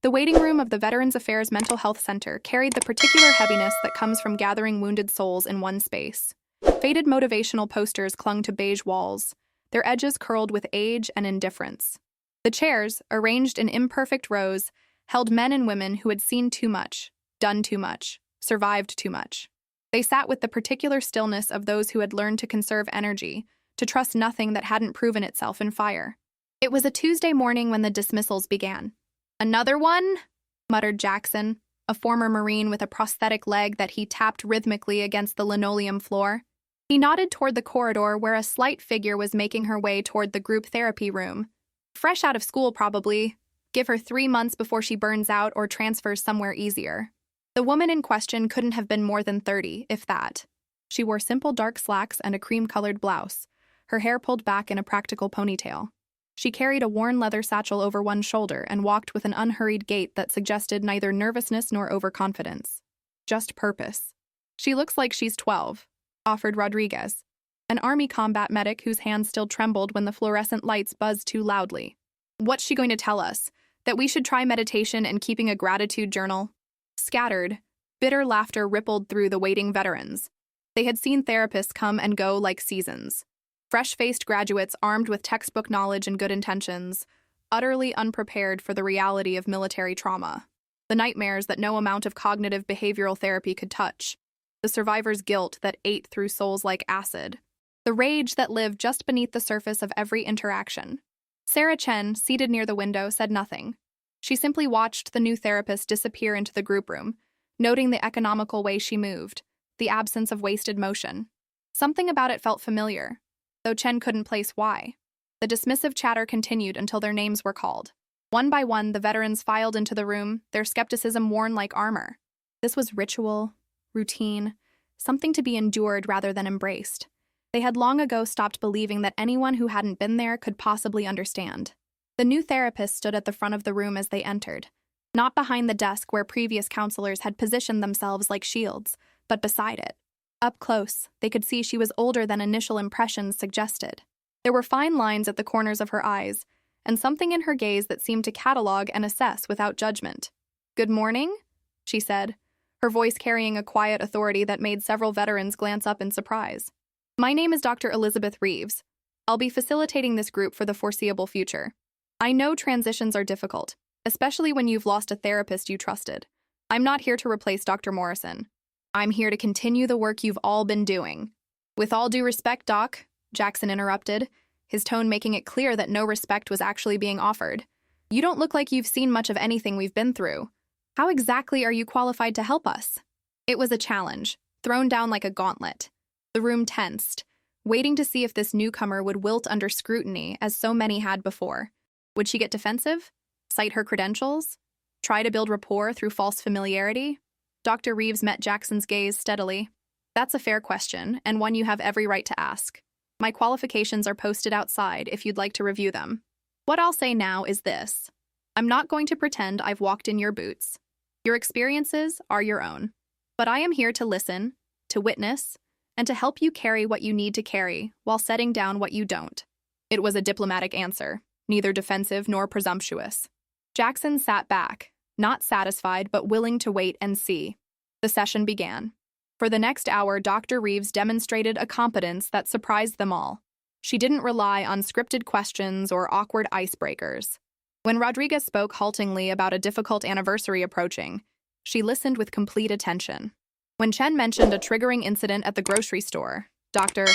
The waiting room of the Veterans Affairs Mental Health Center carried the particular heaviness that comes from gathering wounded souls in one space. Faded motivational posters clung to beige walls, their edges curled with age and indifference. The chairs, arranged in imperfect rows, held men and women who had seen too much, done too much, survived too much. They sat with the particular stillness of those who had learned to conserve energy, to trust nothing that hadn't proven itself in fire. It was a Tuesday morning when the dismissals began. "Another one?" muttered Jackson, a former Marine with a prosthetic leg that he tapped rhythmically against the linoleum floor. He nodded toward the corridor where a slight figure was making her way toward the group therapy room. Fresh out of school, probably. Give her 3 months before she burns out or transfers somewhere easier. The woman in question couldn't have been more than 30, if that. She wore simple dark slacks and a cream-colored blouse, her hair pulled back in a practical ponytail. She carried a worn leather satchel over one shoulder and walked with an unhurried gait that suggested neither nervousness nor overconfidence. Just purpose. "She looks like she's 12, offered Rodriguez, an Army combat medic whose hands still trembled when the fluorescent lights buzzed too loudly. "What's she going to tell us? That we should try meditation and keeping a gratitude journal?" Scattered, bitter laughter rippled through the waiting veterans. They had seen therapists come and go like seasons. Fresh-faced graduates armed with textbook knowledge and good intentions, utterly unprepared for the reality of military trauma, the nightmares that no amount of cognitive behavioral therapy could touch, the survivor's guilt that ate through souls like acid, the rage that lived just beneath the surface of every interaction. Sarah Chen, seated near the window, said nothing. She simply watched the new therapist disappear into the group room, noting the economical way she moved, the absence of wasted motion. Something about it felt familiar, though Chen couldn't place why. The dismissive chatter continued until their names were called. One by one, the veterans filed into the room, their skepticism worn like armor. This was ritual, routine, something to be endured rather than embraced. They had long ago stopped believing that anyone who hadn't been there could possibly understand. The new therapist stood at the front of the room as they entered, not behind the desk where previous counselors had positioned themselves like shields, but beside it. Up close, they could see she was older than initial impressions suggested. There were fine lines at the corners of her eyes, and something in her gaze that seemed to catalog and assess without judgment. "Good morning," she said, her voice carrying a quiet authority that made several veterans glance up in surprise. "My name is Dr. Elizabeth Reeves. I'll be facilitating this group for the foreseeable future. I know transitions are difficult, especially when you've lost a therapist you trusted. I'm not here to replace Dr. Morrison. I'm here to continue the work you've all been doing." "With all due respect, Doc," Jackson interrupted, his tone making it clear that no respect was actually being offered. "You don't look like you've seen much of anything we've been through. How exactly are you qualified to help us?" It was a challenge, thrown down like a gauntlet. The room tensed, waiting to see if this newcomer would wilt under scrutiny as so many had before. Would she get defensive? Cite her credentials? Try to build rapport through false familiarity? Dr. Reeves met Jackson's gaze steadily. "That's a fair question, and one you have every right to ask. My qualifications are posted outside if you'd like to review them. What I'll say now is this. I'm not going to pretend I've walked in your boots. Your experiences are your own. But I am here to listen, to witness, and to help you carry what you need to carry while setting down what you don't." It was a diplomatic answer, neither defensive nor presumptuous. Jackson sat back, not satisfied but willing to wait and see. The session began. For the next hour, Dr. Reeves demonstrated a competence that surprised them all. She didn't rely on scripted questions or awkward icebreakers. When Rodriguez spoke haltingly about a difficult anniversary approaching, she listened with complete attention. When Chen mentioned a triggering incident at the grocery store, Dr.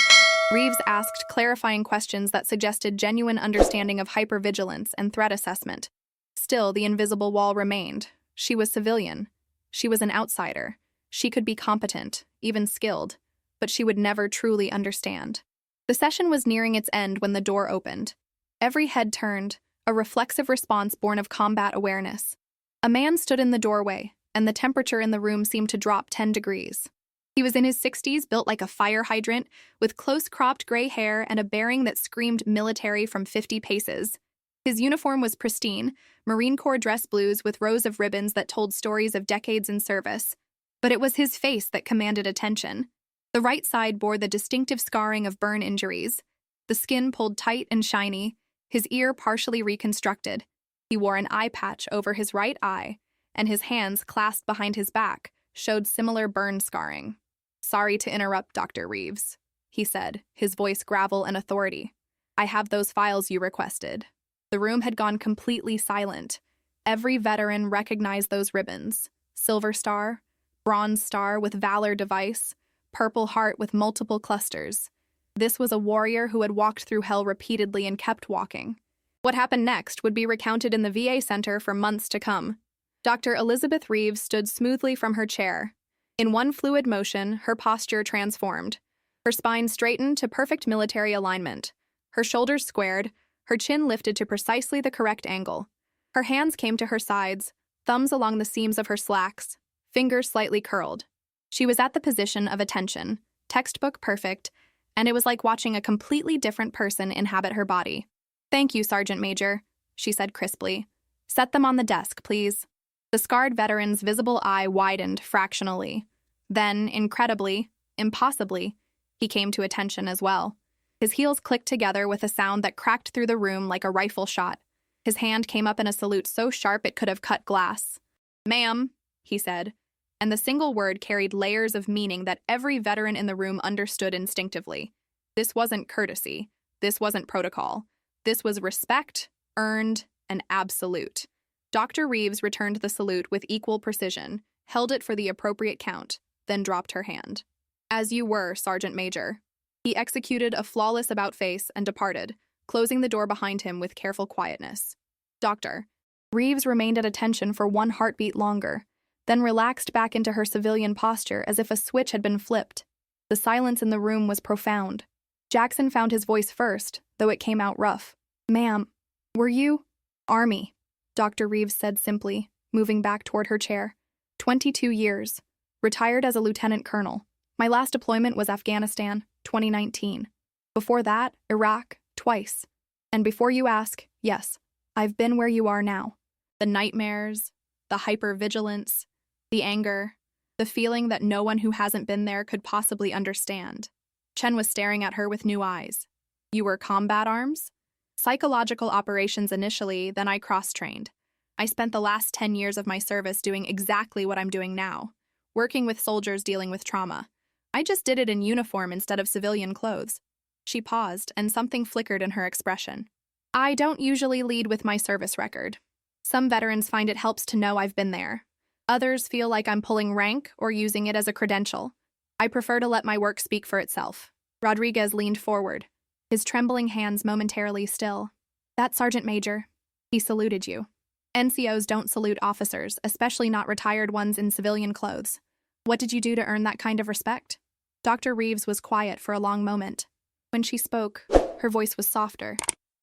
Reeves asked clarifying questions that suggested genuine understanding of hypervigilance and threat assessment. Still, the invisible wall remained. She was civilian. She was an outsider. She could be competent, even skilled, but she would never truly understand. The session was nearing its end when the door opened. Every head turned, a reflexive response born of combat awareness. A man stood in the doorway, and the temperature in the room seemed to drop 10 degrees. He was in his 60s, built like a fire hydrant, with close-cropped gray hair and a bearing that screamed military from 50 paces. His uniform was pristine, Marine Corps dress blues with rows of ribbons that told stories of decades in service. But it was his face that commanded attention. The right side bore the distinctive scarring of burn injuries, the skin pulled tight and shiny, his ear partially reconstructed. He wore an eye patch over his right eye, and his hands clasped behind his back showed similar burn scarring. "Sorry to interrupt, Dr. Reeves," he said, his voice gravel and authority. "I have those files you requested." The room had gone completely silent. Every veteran recognized those ribbons: Silver Star, Bronze Star with Valor device, Purple Heart with multiple clusters. This was a warrior who had walked through hell repeatedly and kept walking. What happened next would be recounted in the VA Center for months to come. Dr. Elizabeth Reeves stood smoothly from her chair. In one fluid motion, her posture transformed. Her spine straightened to perfect military alignment. Her shoulders squared, her chin lifted to precisely the correct angle. Her hands came to her sides, thumbs along the seams of her slacks, fingers slightly curled. She was at the position of attention, textbook perfect, and it was like watching a completely different person inhabit her body. "Thank you, Sergeant Major," she said crisply. "Set them on the desk, please." The scarred veteran's visible eye widened fractionally. Then, incredibly, impossibly, he came to attention as well. His heels clicked together with a sound that cracked through the room like a rifle shot. His hand came up in a salute so sharp it could have cut glass. "Ma'am," he said, and the single word carried layers of meaning that every veteran in the room understood instinctively. This wasn't courtesy. This wasn't protocol. This was respect, earned, and absolute. Dr. Reeves returned the salute with equal precision, held it for the appropriate count, then dropped her hand. "As you were, Sergeant Major." He executed a flawless about-face and departed, closing the door behind him with careful quietness. Dr. Reeves remained at attention for one heartbeat longer, then relaxed back into her civilian posture as if a switch had been flipped. The silence in the room was profound. Jackson found his voice first, though it came out rough. "Ma'am, were you?" "Army," Dr. Reeves said simply, moving back toward her chair. 22 years. Retired as a lieutenant colonel. My last deployment was Afghanistan, 2019. Before that, Iraq, twice. And before you ask, yes, I've been where you are now. The nightmares, the hypervigilance, the anger, the feeling that no one who hasn't been there could possibly understand. Chen was staring at her with new eyes. "You were combat arms?" "Psychological operations initially, then I cross-trained. I spent the last 10 years of my service doing exactly what I'm doing now, working with soldiers dealing with trauma. I just did it in uniform instead of civilian clothes." She paused, and something flickered in her expression. "I don't usually lead with my service record. Some veterans find it helps to know I've been there. Others feel like I'm pulling rank or using it as a credential. I prefer to let my work speak for itself." Rodriguez leaned forward, his trembling hands momentarily still. "That's Sergeant Major. He saluted you. NCOs don't salute officers, especially not retired ones in civilian clothes. What did you do to earn that kind of respect?" Dr. Reeves was quiet for a long moment. When she spoke, her voice was softer.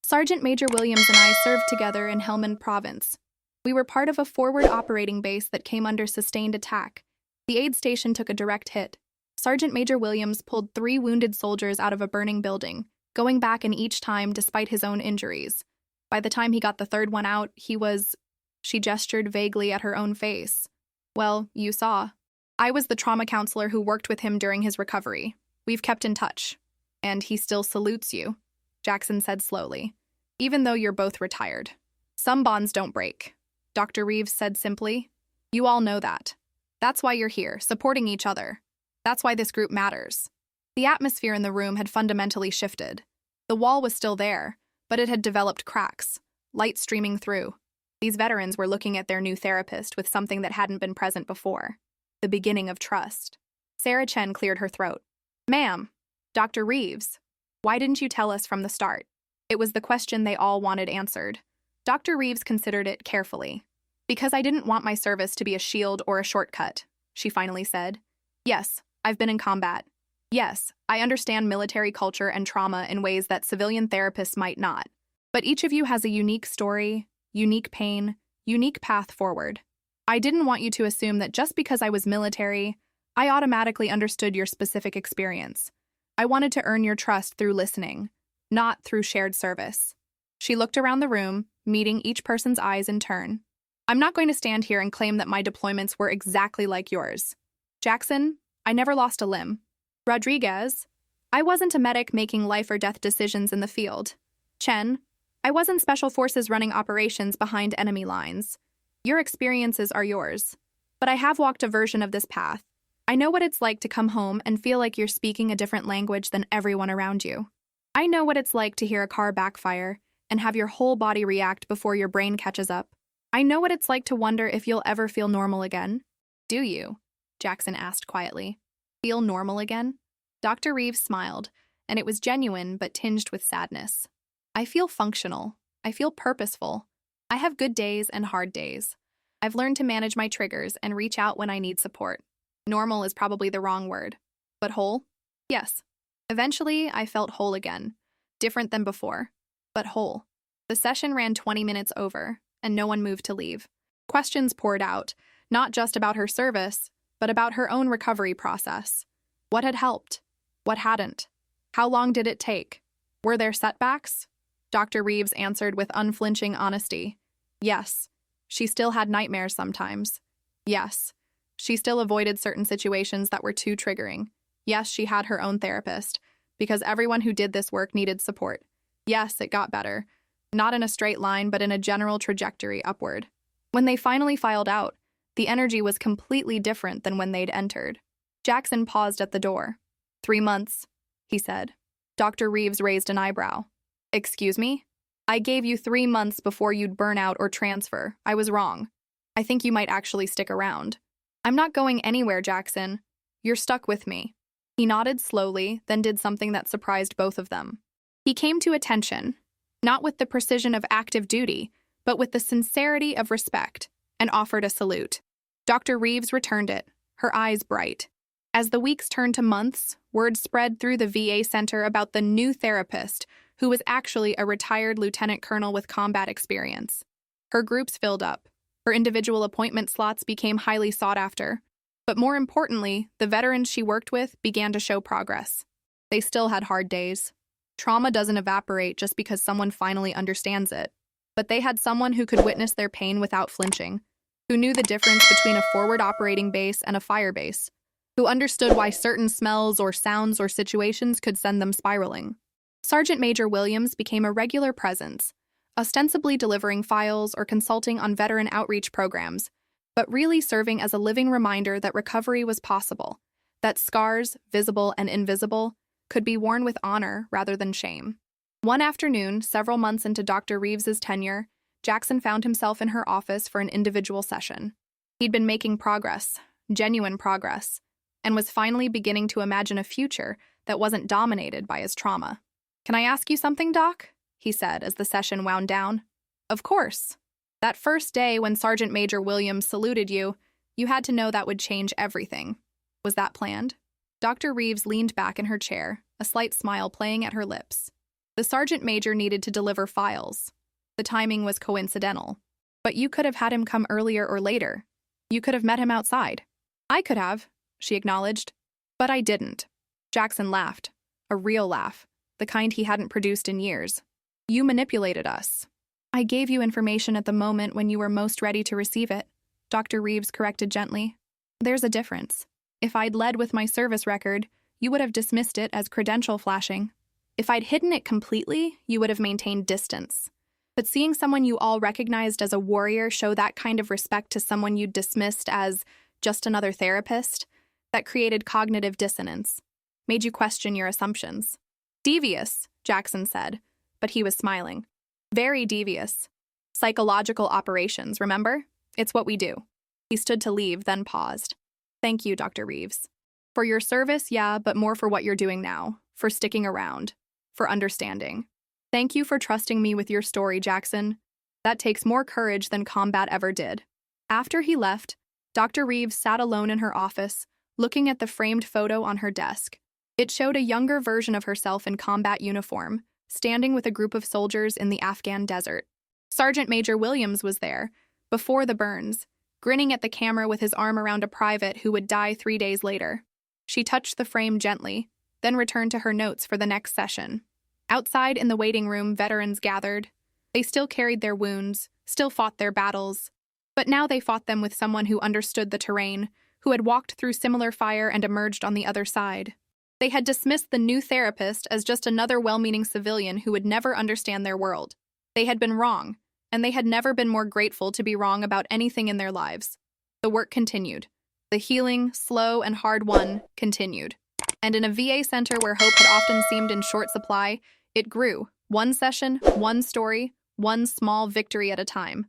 "Sergeant Major Williams and I served together in Helmand Province. We were part of a forward operating base that came under sustained attack. The aid station took a direct hit. Sergeant Major Williams pulled 3 wounded soldiers out of a burning building, going back in each time despite his own injuries. By the time he got the 3rd one out, he was..." She gestured vaguely at her own face. "Well, you saw. I was the trauma counselor who worked with him during his recovery. We've kept in touch. And he still salutes you," Jackson said slowly, "even though you're both retired. Some bonds don't break," Dr. Reeves said simply. "You all know that. That's why you're here, supporting each other. That's why this group matters." The atmosphere in the room had fundamentally shifted. The wall was still there, but it had developed cracks, light streaming through. These veterans were looking at their new therapist with something that hadn't been present before. The beginning of trust. Sarah Chen cleared her throat. "Ma'am, Dr. Reeves, why didn't you tell us from the start?" It was the question they all wanted answered. Dr. Reeves considered it carefully. "Because I didn't want my service to be a shield or a shortcut," she finally said. "Yes, I've been in combat. Yes, I understand military culture and trauma in ways that civilian therapists might not. But each of you has a unique story, unique pain, unique path forward. I didn't want you to assume that just because I was military, I automatically understood your specific experience. I wanted to earn your trust through listening, not through shared service." She looked around the room, meeting each person's eyes in turn. "I'm not going to stand here and claim that my deployments were exactly like yours. Jackson, I never lost a limb. Rodriguez, I wasn't a medic making life or death decisions in the field. Chen, I was in special forces running operations behind enemy lines. Your experiences are yours. But I have walked a version of this path. I know what it's like to come home and feel like you're speaking a different language than everyone around you. I know what it's like to hear a car backfire and have your whole body react before your brain catches up. I know what it's like to wonder if you'll ever feel normal again. Do you? Jackson asked quietly. Feel normal again? Dr. Reeves smiled, and it was genuine but tinged with sadness. I feel functional. I feel purposeful. I have good days and hard days. I've learned to manage my triggers and reach out when I need support. Normal is probably the wrong word. But whole? Yes. Eventually, I felt whole again. Different than before, but whole. The session ran 20 minutes over, and no one moved to leave. Questions poured out, not just about her service, but about her own recovery process. What had helped? What hadn't? How long did it take? Were there setbacks? Dr. Reeves answered with unflinching honesty. Yes. She still had nightmares sometimes. Yes. She still avoided certain situations that were too triggering. Yes, she had her own therapist, because everyone who did this work needed support. Yes, it got better. Not in a straight line, but in a general trajectory upward. When they finally filed out, the energy was completely different than when they'd entered. Jackson paused at the door. 3 months, he said. Dr. Reeves raised an eyebrow. Excuse me? I gave you 3 months before you'd burn out or transfer. I was wrong. I think you might actually stick around. I'm not going anywhere, Jackson. You're stuck with me. He nodded slowly, then did something that surprised both of them. He came to attention, not with the precision of active duty, but with the sincerity of respect, and offered a salute. Dr. Reeves returned it, her eyes bright. As the weeks turned to months, word spread through the VA center about the new therapist, who was actually a retired lieutenant colonel with combat experience. Her groups filled up. Her individual appointment slots became highly sought after. But more importantly, the veterans she worked with began to show progress. They still had hard days. Trauma doesn't evaporate just because someone finally understands it. But they had someone who could witness their pain without flinching, who knew the difference between a forward operating base and a fire base, who understood why certain smells or sounds or situations could send them spiraling. Sergeant Major Williams became a regular presence, ostensibly delivering files or consulting on veteran outreach programs, but really serving as a living reminder that recovery was possible, that scars, visible and invisible, could be worn with honor rather than shame. One afternoon, several months into Dr. Reeves's tenure, Jackson found himself in her office for an individual session. He'd been making progress, genuine progress, and was finally beginning to imagine a future that wasn't dominated by his trauma. "Can I ask you something, Doc?" he said as the session wound down. "Of course. That first day when Sergeant Major Williams saluted you, you had to know that would change everything. Was that planned?" Dr. Reeves leaned back in her chair, a slight smile playing at her lips. The Sergeant Major needed to deliver files. The timing was coincidental. But you could have had him come earlier or later. You could have met him outside. "I could have," she acknowledged. "But I didn't." Jackson laughed. A real laugh, the kind he hadn't produced in years. "You manipulated us." "I gave you information at the moment when you were most ready to receive it," Dr. Reeves corrected gently. "There's a difference. If I'd led with my service record, you would have dismissed it as credential flashing. If I'd hidden it completely, you would have maintained distance. But seeing someone you all recognized as a warrior show that kind of respect to someone you'd dismissed as just another therapist, that created cognitive dissonance, made you question your assumptions." "Devious," Jackson said, but he was smiling. "Very devious. Psychological operations, remember? It's what we do." He stood to leave, then paused. "Thank you, Dr. Reeves. For your service, yeah, but more for what you're doing now, for sticking around, for understanding. Thank you for trusting me with your story, Jackson. That takes more courage than combat ever did." After he left, Dr. Reeves sat alone in her office, looking at the framed photo on her desk. It showed a younger version of herself in combat uniform, standing with a group of soldiers in the Afghan desert. Sergeant Major Williams was there, before the burns, grinning at the camera with his arm around a private who would die 3 days later. She touched the frame gently, then returned to her notes for the next session. Outside in the waiting room, veterans gathered. They still carried their wounds, still fought their battles. But now they fought them with someone who understood the terrain, who had walked through similar fire and emerged on the other side. They had dismissed the new therapist as just another well-meaning civilian who would never understand their world. They had been wrong, and they had never been more grateful to be wrong about anything in their lives. The work continued. The healing, slow and hard one, continued. And in a VA center where hope had often seemed in short supply, it grew, one session, one story, one small victory at a time.